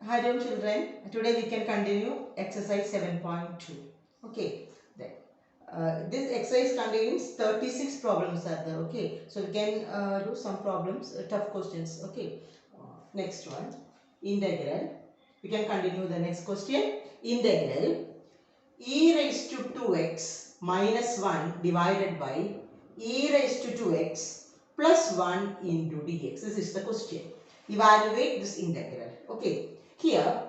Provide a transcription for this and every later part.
Hello children, today we can continue exercise 7.2. Okay, then, this exercise contains 36 problems are there. Okay, so we can do some problems, tough questions. Okay, next one, integral. We can continue the next question. Integral e raised to 2x minus 1 divided by e raised to 2x plus 1 into dx. This is the question. Evaluate this integral. Okay. Here,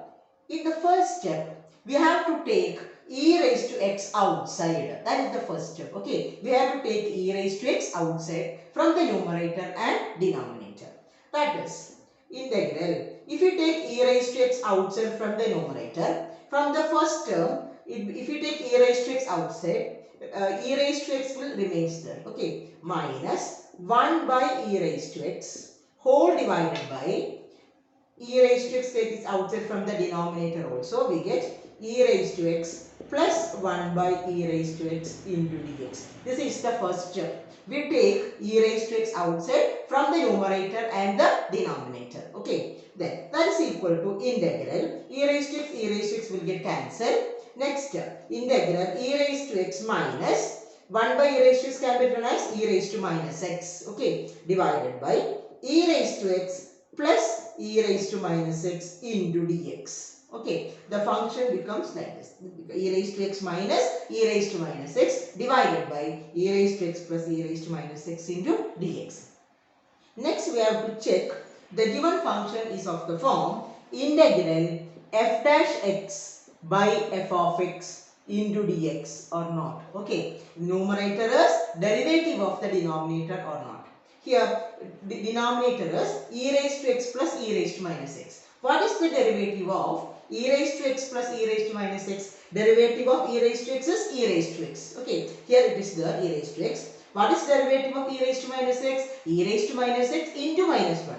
in the first step, we have to take e raised to x outside. That is the first step. Okay. We have to take e raised to x outside from the numerator and denominator. That is integral. If you take e raised to x outside from the numerator, from the first term, if you take e raised to x outside, e raised to x will remains there. Okay. Minus 1 by e raised to x whole divided by e raised to x, take this outside from the denominator also, we get e raised to x plus 1 by e raised to x into dx. This is the first step. We take e raised to x outside from the numerator and the denominator. Okay. Then that is equal to integral e raised to x will get cancelled. Next step, integral e raised to x minus 1 by e raised to x can be written as e raised to minus x. Okay. Divided by e raised to x plus e raised to minus x into dx. Okay, the function becomes like this. E raised to x minus e raised to minus x divided by e raised to x plus e raised to minus x into dx. Next, we have to check the given function is of the form integral f dash x by f of x into dx or not. Okay, numerator is derivative of the denominator or not. Here, the denominator is e raised to x plus e raised to minus x. What is the derivative of e raised to x plus e raised to minus x? Derivative of e raised to x is e raised to x. Okay, here it is there, e raised to x. What is derivative of e raised to minus x? E raised to minus x into minus 1.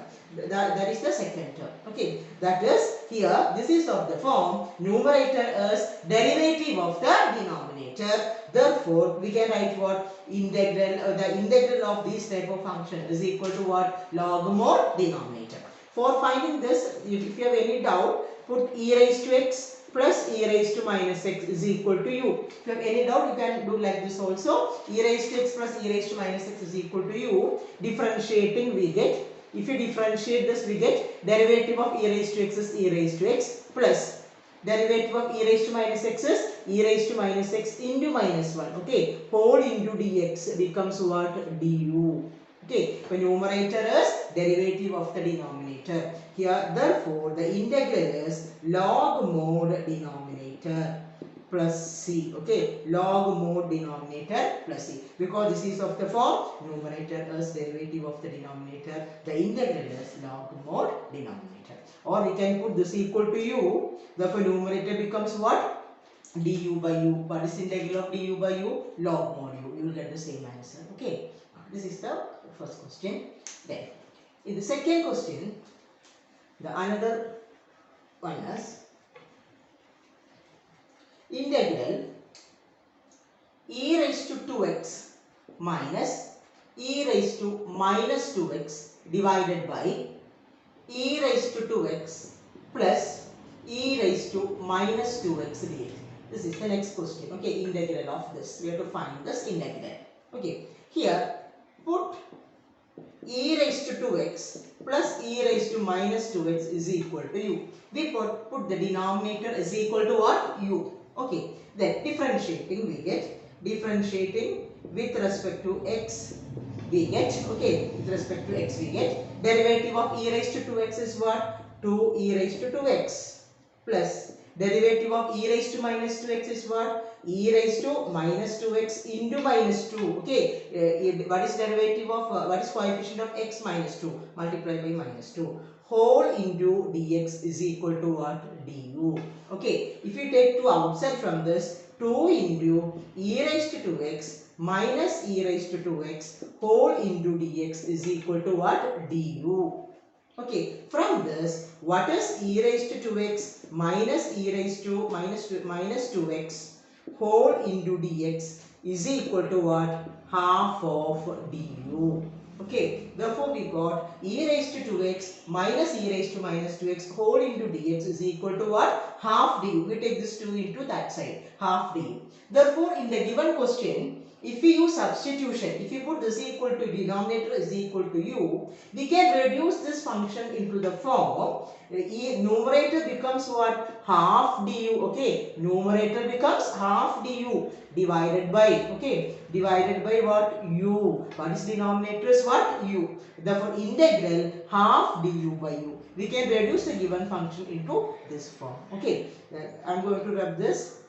That is the second term. Okay, that is here, this is of the form numerator is derivative of the denominator. Therefore, we can write what? Integral, the integral of this type of function is equal to what? Log mod denominator. For finding this, if you have any doubt, put e raised to x plus e raised to minus x is equal to u. If you have any doubt, you can do like this also. E raised to x plus e raised to minus x is equal to u. Differentiating we get, if you differentiate this, we get derivative of e raised to x is e raised to x plus derivative of e raised to minus x is e raised to minus x into minus 1. Okay, whole into dx becomes what? Du. Okay, the numerator is derivative of the denominator. Here, therefore, the integral is log mod denominator plus c. Okay, log mod denominator plus c. Because this is of the form numerator is derivative of the denominator, the integral is log mod denominator. Or we can put this equal to u. Therefore, numerator becomes what? Du by u. What is integral of du by u? Log mod u. You will get the same answer. Okay. This is the first question. Then, in the second question, the another one is integral e raised to 2x minus e raised to minus 2x divided by e raised to 2x plus e raised to minus 2x dx. This is the next question. Okay, integral of this. We have to find this integral. Okay, here put e raised to 2x plus e raised to minus 2x is equal to u. We put the denominator is equal to what? U. Okay. Then differentiating we get, differentiating with respect to x we get, okay, with respect to x we get derivative of e raised to 2x is what? 2 e raised to 2x plus derivative of e raised to minus 2x is what? E raised to minus 2x into minus 2. Okay, what is derivative of, what is coefficient of x? Minus 2 multiplied by minus 2 whole into dx is equal to what? Du. Okay, if you take 2 outside from this, 2 into e raised to 2x minus e raised to 2x whole into dx is equal to what? Du. Okay, from this, what is e raised to 2x minus e raised to minus 2x whole into dx is equal to what? Half of du. Okay, therefore we got e raised to 2x minus e raised to minus 2x whole into dx is equal to what? Half du. We take this 2 into that side, half du. Therefore, in the given question, if we use substitution, if you put this equal to denominator is equal to u, we can reduce this function into the form. Numerator becomes what? Half du. Okay, numerator becomes half du divided by, okay, divided by what? U. What is denominator is what? U. Therefore, integral half du by u. We can reduce the given function into this form. Okay, I am going to rub this.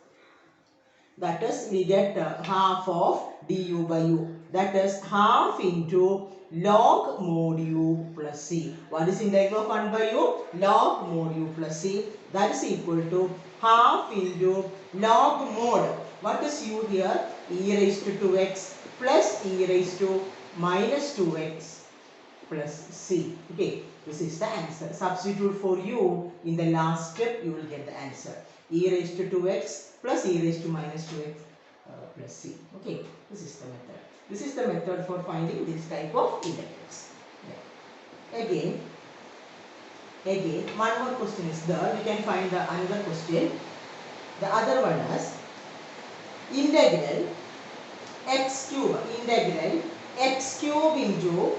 That is, we get half of du by u. That is half into log mod u plus c. What is integral of 1 by u? Log mod u plus c. That is equal to half into log mod. What is u here? E raised to 2x plus e raised to minus 2x plus c. Okay, this is the answer. Substitute for u in the last step, you will get the answer. E raised to 2x plus e raised to minus 2x plus c. Okay, this is the method. This is the method for finding this type of integrals. Yeah. Again, one more question is there. We can find the another question. The other one is integral x cube. Integral x cube into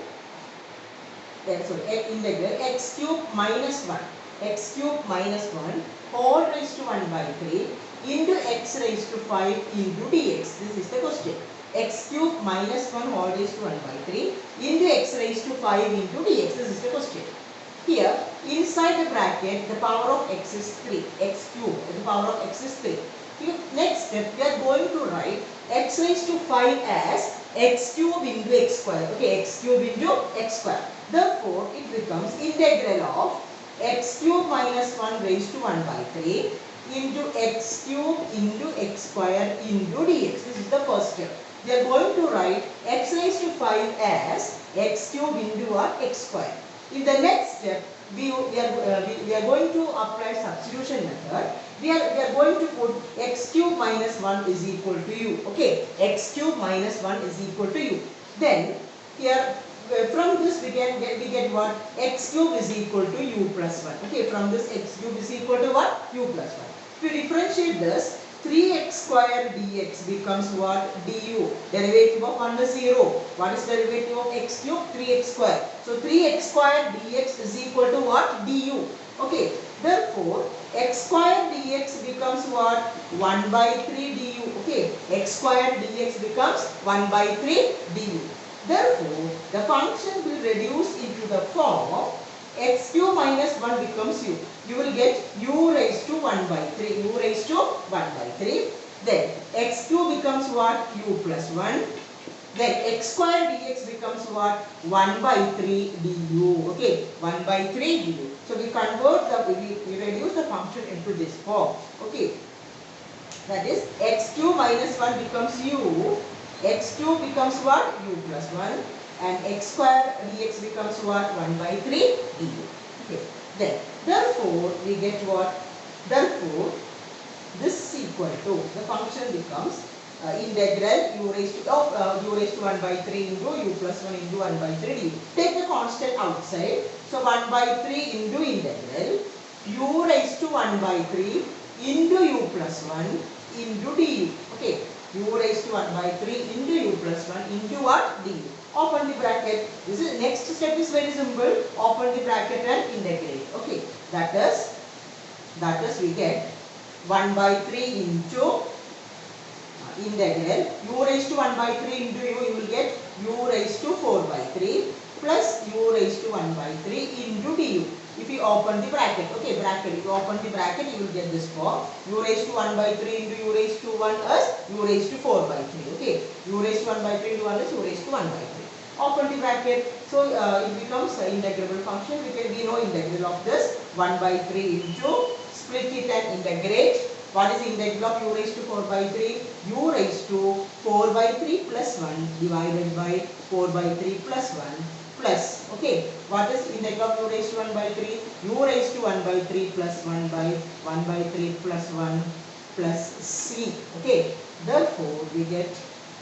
integral x cube minus 1. X cube minus 1 whole raised to 1 by 3 into x raised to 5 into dx. This is the question. X cube minus 1 whole raised to 1 by 3 into x raised to 5 into dx. This is the question. Here, inside the bracket, the power of x is 3. X cube, the power of x is 3. Here, next step, we are going to write x raised to 5 as x cube into x square. Okay, x cube into x square. Therefore, it becomes integral of x cube minus 1 raised to 1 by 3 into x cube into x square into dx. This is the first step. We are going to write x raised to 5 as x cube into what? X square. In the next step, we are going to apply substitution method. We are going to put x cube minus 1 is equal to u. Okay, x cube minus 1 is equal to u. Then here from this we get what? X cube is equal to u plus 1. Okay, from this x cube is equal to what? U plus 1. If we differentiate this, 3x square dx becomes what? Du. Derivative of 1 is 0. What is derivative of x cube? 3x square. So 3x square dx is equal to what? Du. Okay. Therefore, x square dx becomes what? 1 by 3 du. Okay. X square dx becomes 1 by 3 du. Therefore, the function will reduce into the form of x cube minus 1 becomes u. You will get u raised to 1 by 3. U raised to 1 by 3. Then x cube becomes what? U plus 1. Then x square dx becomes what? 1 by 3 du. Okay, 1 by 3 du. So we reduce the function into this form. Okay, that is x cube minus 1 becomes u. X cube becomes what? U plus 1. And x square dx becomes what? 1 by 3 du. Okay. Then, therefore, we get what? Therefore, this is equal to, the function becomes integral u raised to 1 by 3 into u plus 1 into 1 by 3 du. Take the constant outside. So, 1 by 3 into integral u raised to 1 by 3 into u plus 1 into du. Okay. U raised to 1 by 3 into u plus 1 into what? Du. Open the bracket. This is next step is very simple. Open the bracket and integrate. Okay. That is we get 1 by 3 into integral u raised to 1 by 3 into u. You will get u raised to 4 by 3 plus u raised to 1 by 3 into du. If you open the bracket, okay, bracket, if you open the bracket, you will get this form. U raised to 1 by 3 into u raised to 1 is u raised to 4 by 3. Okay, u raised to 1 by 3 into 1 is u raised to 1 by 3. Open the bracket. So it becomes an integrable function. We know integral of this 1 by 3 into, split it and integrate. What is the integral of u raised to 4 by 3? U raised to 4 by 3 plus 1 divided by 4 by 3 plus 1 plus, okay, what is integral of u raised to 1 by 3? U raised to 1 by 3 plus 1 by 1 by 3 plus 1 plus c. Okay, therefore we get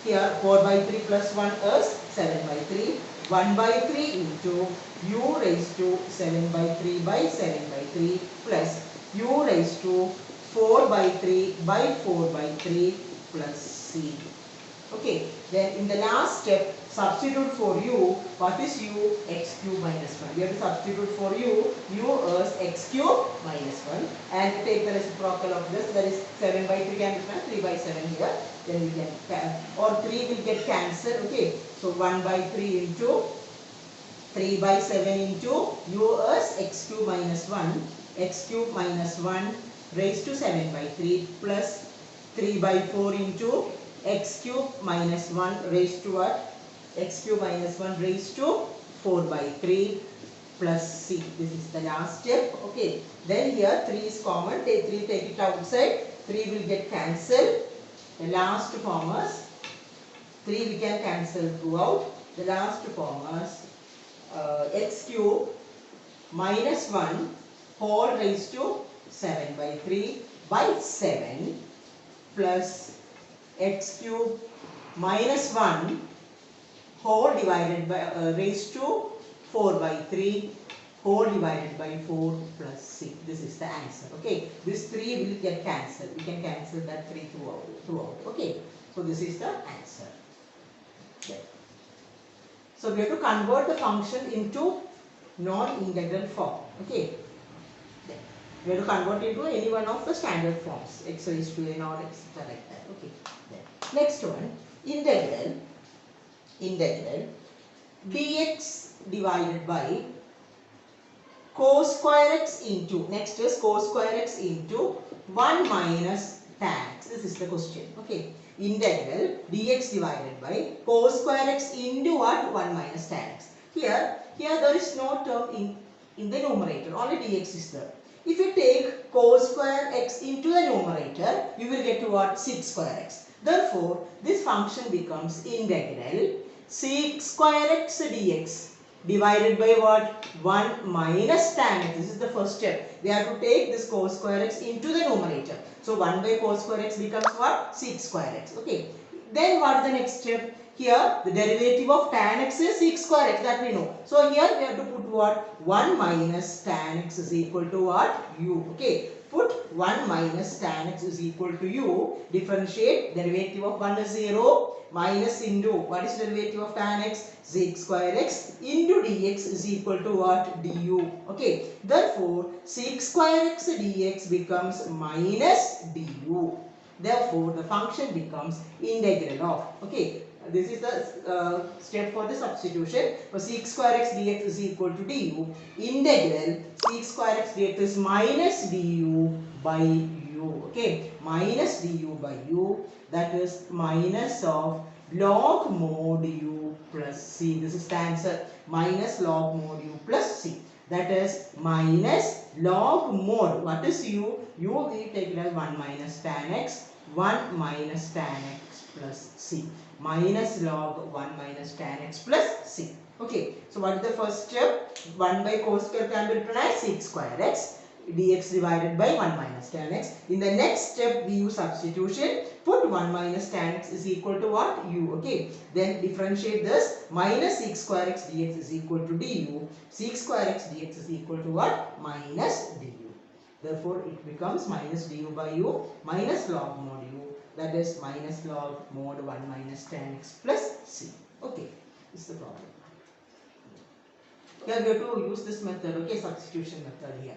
here 4 by 3 plus 1 is 7 by 3 1 by 3 into u raised to 7 by 3 by 7 by 3 plus u raised to 4 by 3 by 4 by 3 plus c. Okay, then in the last step, substitute for u. What is u? X cube minus 1. We have to substitute for u. U is x cube minus 1. And to take the reciprocal of this, that is 7 by 3 can be 3 by 7 here. Then we can, or 3 will get cancelled. Okay, so 1 by 3 into 3 by 7 into u is x cube minus 1. X cube minus 1 raised to 7 by 3 plus 3 by 4 into x cube minus 1 raised to what? X cube minus 1 raised to 4 by 3 plus c. This is the last step. Okay. Then here 3 is common. Take 3, take it outside. 3 will get cancelled. The last form is 3 we can cancel throughout. The last form is x cube minus 1 whole raised to 7 by 3 by 7 plus x cube minus 1 whole divided by raised to 4 by 3 whole divided by 4 plus c. This is the answer. Okay, this 3 will get cancelled. We can cancel that 3 throughout. Okay, so this is the answer. Okay. So we have to convert the function into non-integral form. Okay, then we have to convert into any one of the standard forms, x raised to n or etc. like that. Okay. Next one, integral dx divided by cos square x into, next is cos square x into 1 minus tan x. This is the question. Okay, integral dx divided by cos square x into what? 1 minus tan x. Here there is no term in the numerator, only dx is there. If you take cos square x into the numerator, you will get to what? 6 square x. Therefore, this function becomes integral sec square x dx divided by what? 1 minus tan x. This is the first step. We have to take this cos square x into the numerator. So 1 by cos square x becomes what? Sec square x. Okay. Then what is the next step? Here the derivative of tan x is sec square x, that we know. So here we have to put what? 1 minus tan x is equal to what? U. Okay. Put 1 minus tan x is equal to u. Differentiate. Derivative of 1 is 0. Minus into, what is derivative of tan x? Sec square x into dx is equal to what? Du. Okay. Therefore, sec square x dx becomes minus du. Therefore, the function becomes integral of. Okay. This is the step for the substitution. For sec square x dx is equal to du. Integral sec square x dx is minus du by u. Okay, minus du by u, that is minus of log mod u plus c. This is the answer. Minus log mod u plus c. That is minus log mod. What is u? U we take it as 1 minus tan x. 1 minus tan x plus c. Minus log 1 minus tan x plus c. Okay. So what is the first step? 1 by cos square can be written as sec square x dx divided by 1 minus tan x. In the next step we use substitution. Put 1 minus tan x is equal to what? U. Okay. Then differentiate this. Minus sec square x dx is equal to du. Sec square x dx is equal to what? Minus du. Therefore it becomes minus du by u minus log mod u. That is minus log mod 1 minus tan x plus c. Okay. This is the problem. Here we have to use this method. Okay. Substitution method here.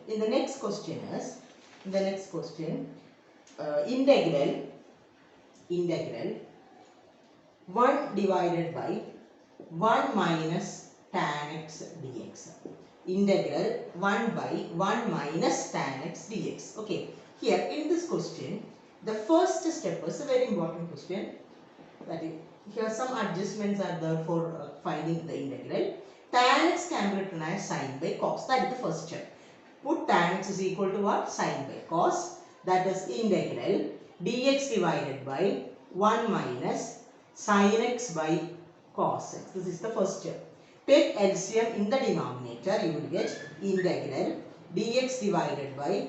In the next question is, integral 1 divided by 1 minus tan x dx. Integral 1 by 1 minus tan x dx. Okay. Here in this question, the first step is a very important question. That is, here some adjustments are there for finding the integral. Tan x can be written as sin by cos. That is the first step. Put tan x is equal to what? Sin by cos. That is integral dx divided by 1 minus sin x by cos x. This is the first step. Take LCM in the denominator. You will get integral dx divided by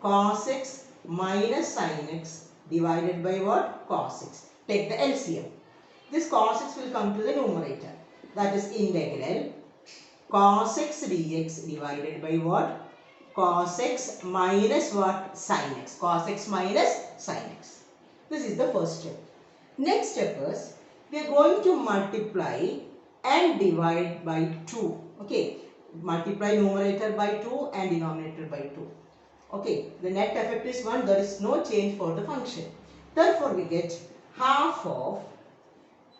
cos x minus sin x divided by what? Cos x. Take the LCM. This cos x will come to the numerator. That is integral cos x dx divided by what? Cos x minus what? Sin x. Cos x minus sin x. This is the first step. Next step is we are going to multiply and divide by 2. Okay. Multiply numerator by 2 and denominator by 2. Okay. The net effect is 1. There is no change for the function. Therefore, we get half of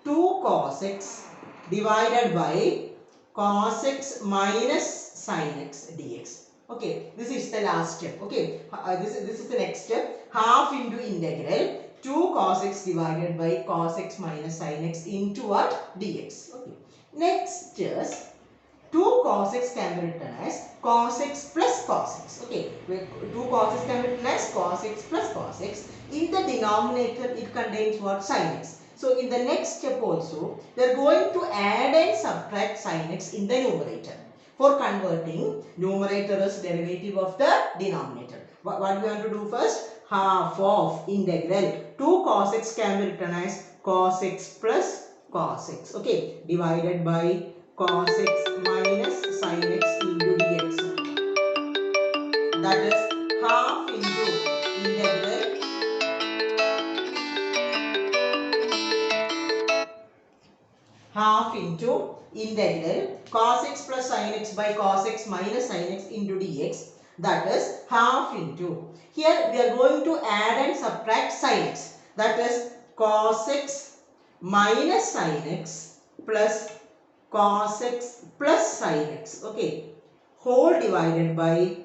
2 cos x divided by cos x minus sin x dx. Okay, this is the last step. Okay, this is the next step. Half into integral 2 cos x divided by cos x minus sin x into what? Dx. Okay. Next is 2 cos x can be written as cos x plus cos x. Okay, 2 cos x can be written as cos x plus cos x. In the denominator, it contains what? Sin x. So, in the next step also, we are going to add and subtract sin x in the numerator. For converting, numerator is derivative of the denominator. What we want to do first? Half of integral 2 cos x can be written as cos x plus cos x. Okay, divided by cos x minus sin x into dx. That is half into integral half into integral cos x plus sin x by cos x minus sin x into dx. That is half into. Here we are going to add and subtract sin x. That is cos x minus sin x plus cos x plus sin x. Okay. Whole divided by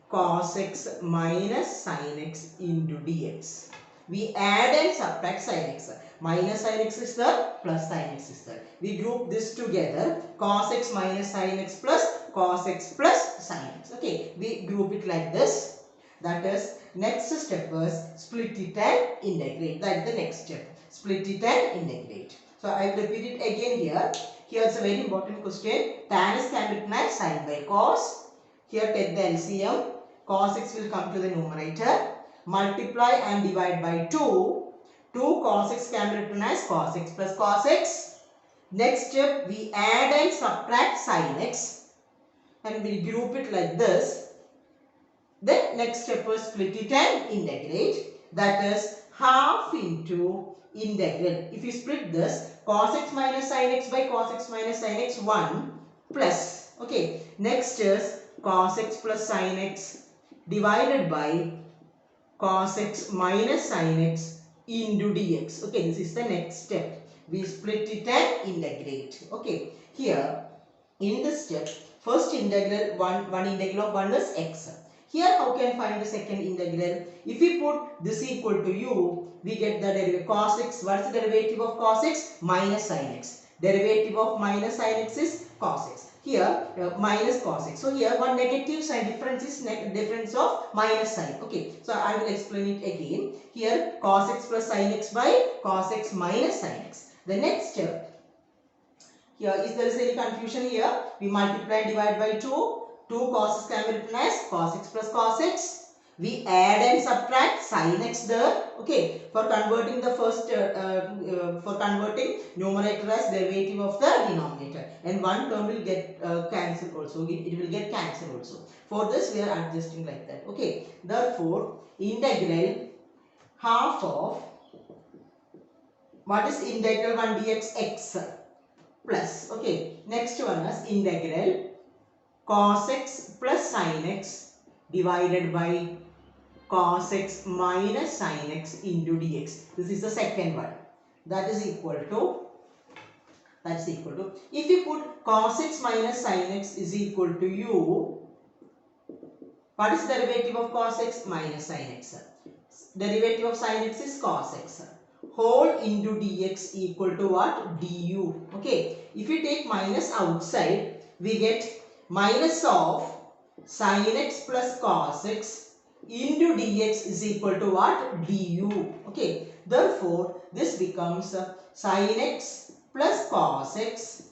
cos x minus sin x into dx. We add and subtract sin x. Minus sin x is there, plus sin x is there. We group this together. Cos x minus sin x plus cos x plus sin x. Okay, we group it like this. That is, next step is split it and integrate. That is the next step. Split it and integrate. So, I will repeat it again here. Here is a very important question. Tan x can be written as sin by cos. Here take the LCM. Cos x will come to the numerator. Multiply and divide by 2. 2 cos x can be written as cos x plus cos x. Next step, we add and subtract sin x. And we group it like this. Then next step is split it and integrate. That is half into integral. If you split this, cos x minus sin x by cos x minus sin x 1 plus. Okay. Next is cos x plus sin x divided by cos x minus sin x into dx. Okay, this is the next step. We split it and integrate. Okay, here in this step, first integral, one integral of 1 is x. Here how can find the second integral? If we put this equal to u, we get the derivative cos x. What is the derivative of cos x? Minus sin x. Derivative of minus sin x is cos x. Here minus cos x. So here one negative sign difference is difference of minus sign. Okay. So I will explain it again. Here cos x plus sin x by cos x minus sin x. The next step. Here is there is any confusion here? We multiply and divide by 2. 2 cos x can be written as cos x plus cos x. We add and subtract sin x there. Okay. For converting the first, for converting numerator as derivative of the denominator. And one term will get cancelled also. It will get cancelled also. For this we are adjusting like that. Okay. Therefore, integral half of, what is integral 1 dx x plus. Okay. Next one is integral cos x plus sin x divided by cos x minus sin x into dx. This is the second one. That is equal to, if you put cos x minus sin x is equal to u, what is the derivative of cos x? Minus sin x. Derivative of sin x is cos x. Whole into dx equal to what? Du. Okay. If you take minus outside, we get minus of sin x plus cos x into dx is equal to what? Du. Okay. Therefore, this becomes sin x plus cos x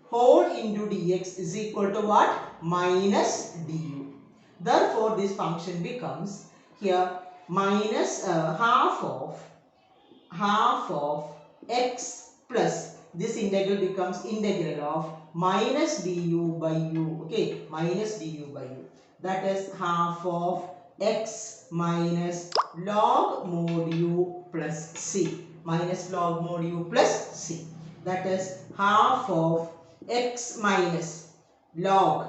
whole into dx is equal to what? Minus du. Therefore, this function becomes here minus half of x plus, this integral becomes integral of minus du by u. Okay, minus du by u, that is half of x minus log mod u plus c, minus log mod u plus c, that is half of x minus log,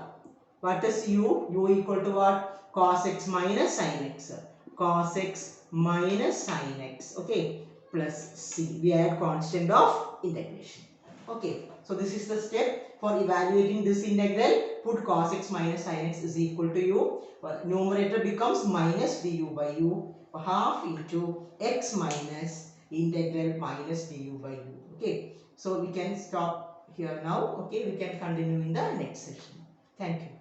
what is u? U equal to what? Cos x minus sin x, cos x minus sin x, okay, plus c. We add constant of integration. Okay, so this is the step for evaluating this integral. Put cos x minus sin x is equal to u. Numerator becomes minus du by u, half into x minus integral minus du by u. Okay, so we can stop here now. Okay, we can continue in the next session. Thank you.